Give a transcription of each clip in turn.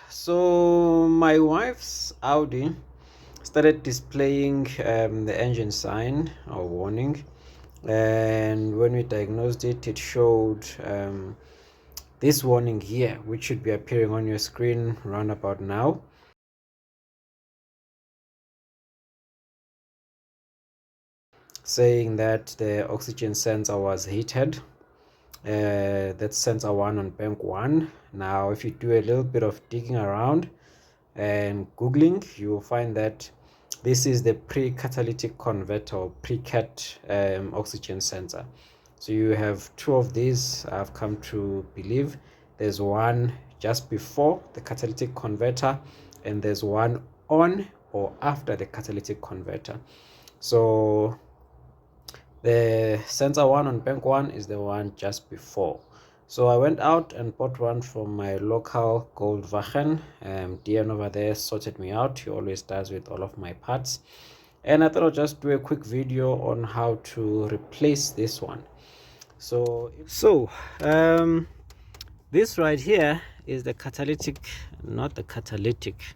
So my wife's Audi started displaying the engine sign or warning, and when we diagnosed it, it showed this warning here, which should be appearing on your screen round about now. Saying that the oxygen sensor was heated. That's sensor 1 on bank 1. Now if you do a little bit of digging around and googling, you will find that this is the pre-catalytic converter or pre-cat oxygen sensor. So you have two of these. I've come to believe there's one just before the catalytic converter and there's one on or after the catalytic converter. So the sensor 1 on bank 1 is the one just before. So I went out and bought one from my local Goldwagen. Dian over there sorted me out. He always does with all of my parts. And I thought I'll just do a quick video on how to replace this one. So this right here is the catalytic, not the catalytic,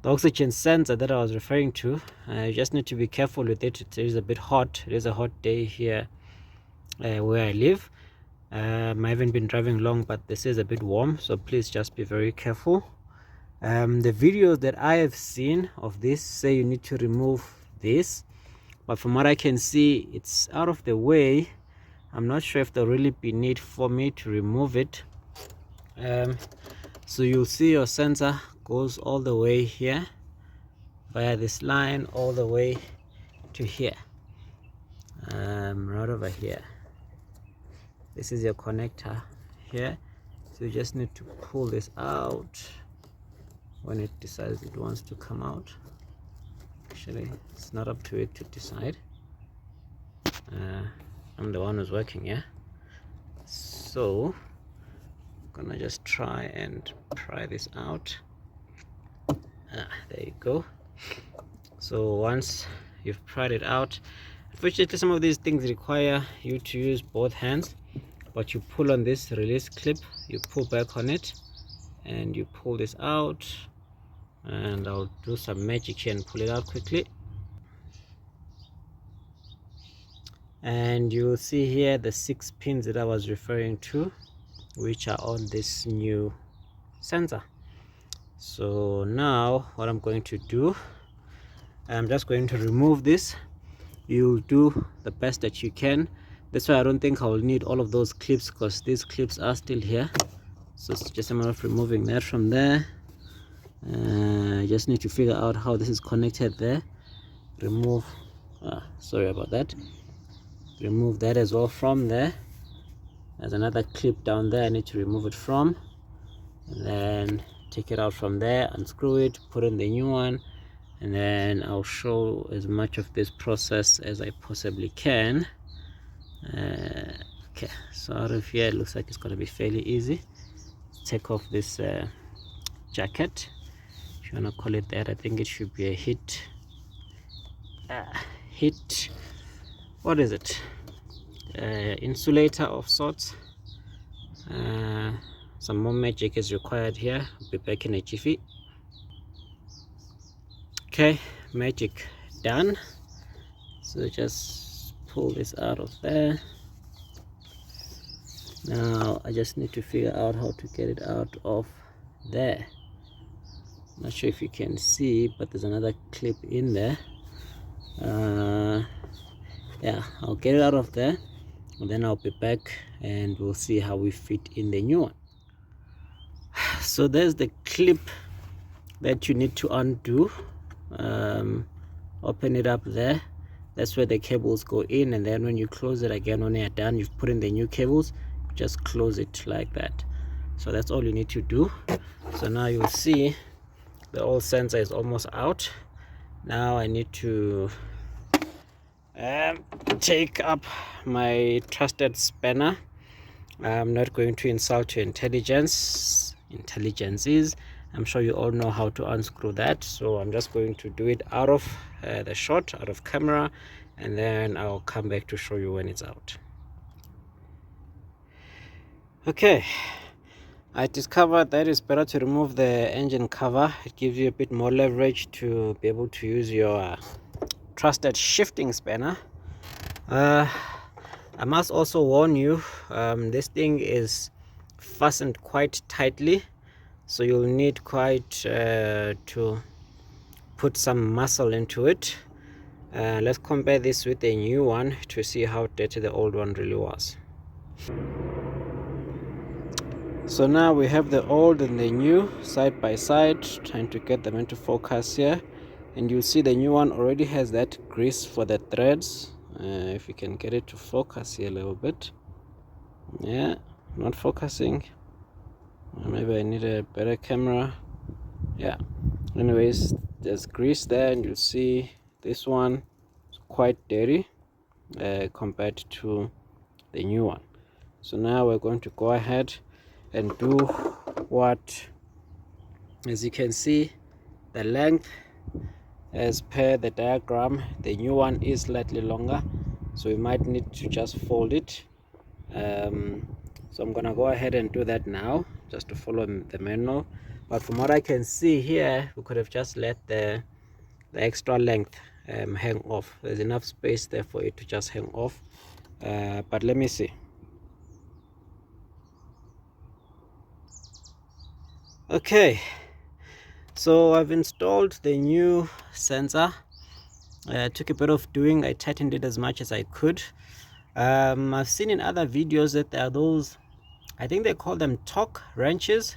the oxygen sensor that I was referring to. You just need to be careful with it. It is a bit hot. It is a hot day here where I live. I haven't been driving long, but this is a bit warm, so please just be very careful. The videos that I have seen of this say you need to remove this, but from what I can see, it's out of the way. I'm not sure if there'll really be need for me to remove it. So you'll see your sensor goes all the way here via this line all the way to here, right over here. This is your connector here, so you just need to pull this out when it decides it wants to come out. Actually, it's not up to it to decide. I'm the one who's working, yeah. So I'm gonna just try and pry this out. There you go. So once you've pried it out, unfortunately some of these things require you to use both hands, but you pull on this release clip, you pull back on it and you pull this out, and I'll do some magic here and pull it out quickly. And you'll see here the 6 pins that I was referring to, which are on this new sensor. So now what I'm going to do, I'm just going to remove this. You'll do the best that you can. That's why I don't think I will need all of those clips, because these clips are still here. So it's just a matter of removing that from there. I just need to figure out how this is connected there. Remove, sorry about that. Remove that as well from there. There's another clip down there I need to remove it from, and then take it out from there, unscrew it, put in the new one, and then I'll show as much of this process as I possibly can. Okay, so out of here it looks like it's going to be fairly easy. Take off this jacket, if you want to call it that. I think it should be a heat, what is it, insulator of sorts. Some more magic is required here. I'll be back in a jiffy. Okay, magic done. So just pull this out of there. Now I just need to figure out how to get it out of there. I'm not sure if you can see, but there's another clip in there. Yeah, I'll get it out of there, and then I'll be back and we'll see how we fit in the new one. So there's the clip that you need to undo. Open it up there. That's where the cables go in, and then when you close it again, when you're done, you've put in the new cables, just close it like that. So that's all you need to do. So now you'll see the old sensor is almost out. Now I need to take up my trusted spanner. I'm not going to insult your intelligences. I'm sure you all know how to unscrew that, so I'm just going to do it out of the shot, out of camera, and then I'll come back to show you when it's out. Okay, I discovered that it's better to remove the engine cover. It gives you a bit more leverage to be able to use your trusted shifting spanner. I must also warn you, this thing is fastened quite tightly, so you'll need quite to put some muscle into it. Let's compare this with a new one to see how dirty the old one really was. So now we have the old and the new side by side, trying to get them into focus here, and you'll see the new one already has that grease for the threads. If you can get it to focus here a little bit. Yeah, not focusing. Maybe I need a better camera. Yeah, anyways, there's grease there, and you'll see this one is quite dirty compared to the new one. So now we're going to go ahead and do what, as you can see, the length as per the diagram, the new one is slightly longer, so we might need to just fold it. So I'm gonna go ahead and do that now, just to follow the manual. But from what I can see here, we could have just let the extra length hang off. There's enough space there for it to just hang off, but let me see. Okay, so I've installed the new sensor. Took a bit of doing. I tightened it as much as I could. I've seen in other videos that there are those, I think they call them torque wrenches,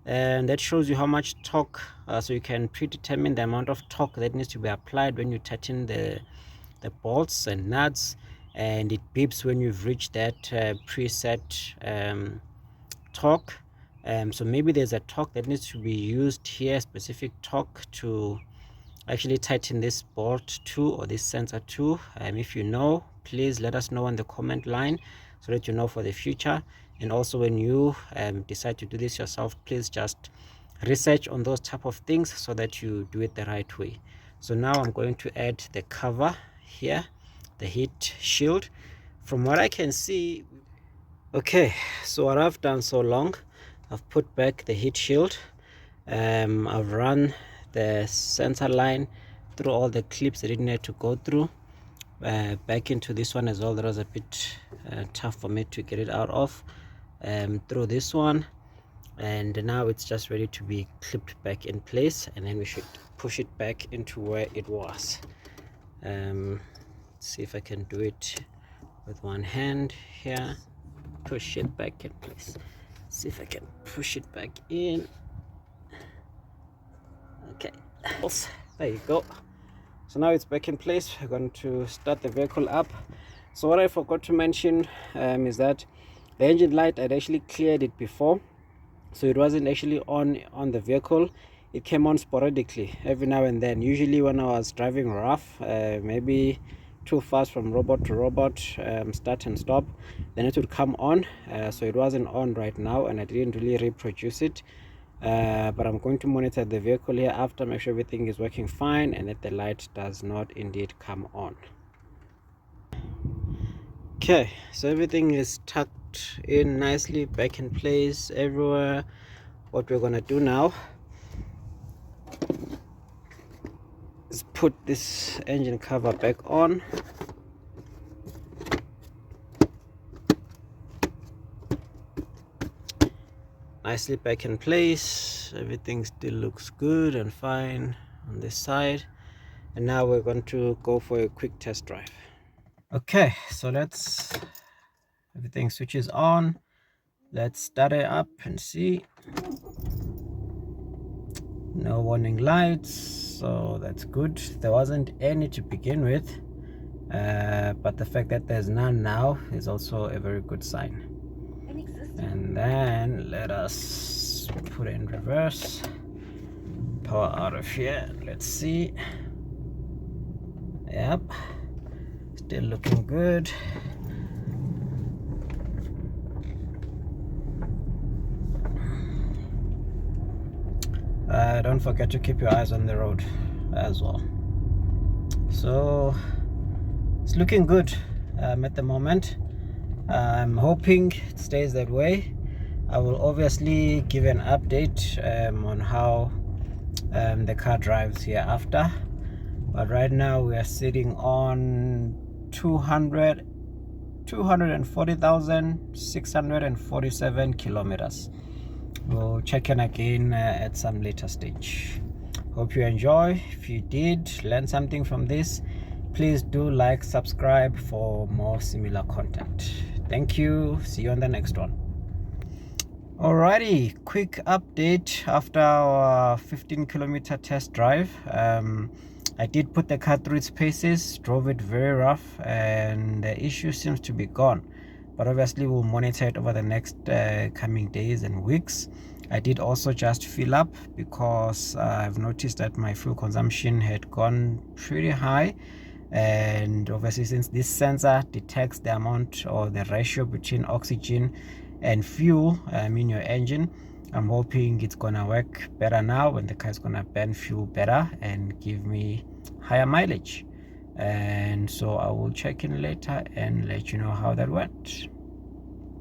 and that shows you how much torque, so you can predetermine the amount of torque that needs to be applied when you tighten the bolts and nuts, and it beeps when you've reached that preset torque. So maybe there's a torque that needs to be used here, specific torque to actually tighten this bolt to, or this sensor to. If you know, please let us know in the comment line so that you know for the future. And also when you decide to do this yourself, please just research on those type of things so that you do it the right way. So now I'm going to add the cover here, the heat shield. From what I can see, okay, so what I've done so long, I've put back the heat shield. I've run the sensor line through all the clips that it needed to go through, back into this one as well. That was a bit tough for me to get it out of, through this one, and now it's just ready to be clipped back in place, and then we should push it back into where it was. Let's see if I can do it with one hand here. Push it back in place. See if I can push it back in. Okay, there you go. So now it's back in place. We're going to start the vehicle up. So what I forgot to mention is that the engine light, I'd actually cleared it before, so it wasn't actually on the vehicle. It came on sporadically every now and then, usually when I was driving rough, maybe too fast from robot to robot, start and stop, then it would come on. So it wasn't on right now, and I didn't really reproduce it. But I'm going to monitor the vehicle here after, make sure everything is working fine and that the light does not indeed come on. Okay, so everything is tucked in nicely, back in place everywhere. What we're gonna do now is put this engine cover back on. Nicely back in place. Everything still looks good and fine on this side, and now we're going to go for a quick test drive. Okay, so everything switches on. Let's start it up and see. No warning lights, so that's good. There wasn't any to begin with, but the fact that there's none now is also a very good sign. And then let us put it in reverse, power out of here. Let's see. Yep, still looking good. Don't forget to keep your eyes on the road as well. So it's looking good at the moment. I'm hoping it stays that way. I will obviously give an update on how the car drives hereafter. But right now we are sitting on 240,647 kilometers. We'll check in again at some later stage. Hope you enjoy. If you did learn something from this, please do like, subscribe for more similar content. Thank you. See you on the next one. Alrighty, quick update after our 15-kilometer test drive. I did put the car through its paces, drove it very rough, and the issue seems to be gone. But obviously we'll monitor it over the next coming days and weeks. I did also just fill up because I've noticed that my fuel consumption had gone pretty high, and obviously since this sensor detects the amount or the ratio between oxygen and fuel in your engine, I'm hoping it's gonna work better now and the car is gonna burn fuel better and give me higher mileage. And so I will check in later and let you know how that went.